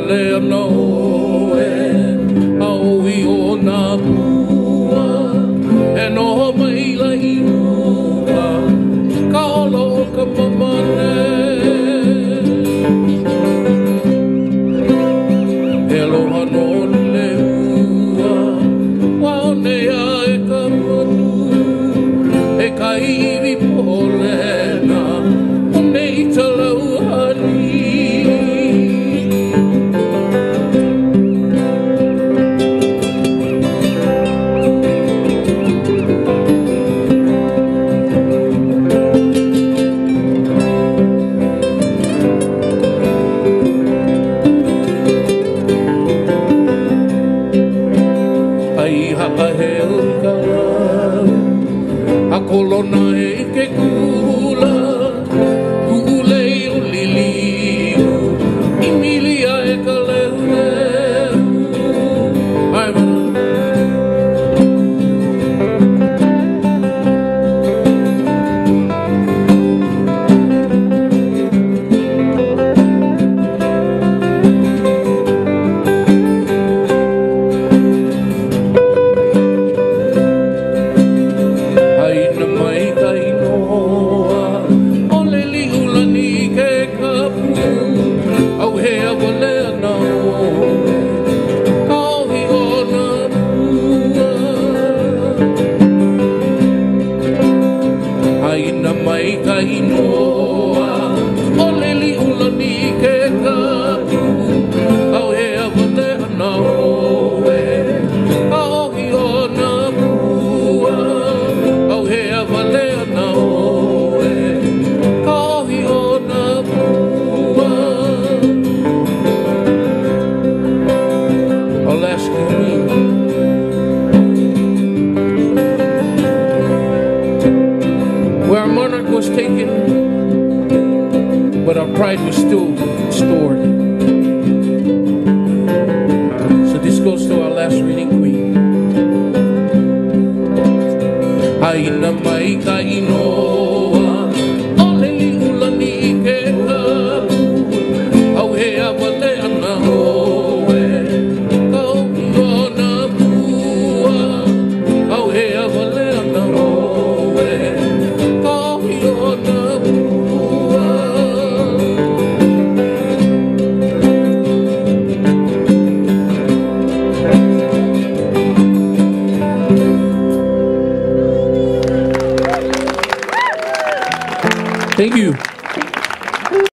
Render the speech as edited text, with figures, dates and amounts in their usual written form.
lea no e au I o na pua e no mai la I uka ka olo ka mamane e aloha no le ua wa o nea e ka manu e ka iwi polena o nei talau hani Kaluna e ke kula Ukulele o liliu Emilia e ka leu Ai mana where our monarch was taken, but our pride was still stored. So this goes to our last reading queen. Haina mai ka inoa, oleli ulani ke kapu, au hea wale ana hoe, kau ki o na pua, au hea wale ana hoe, kau ki o na pua. Thank you.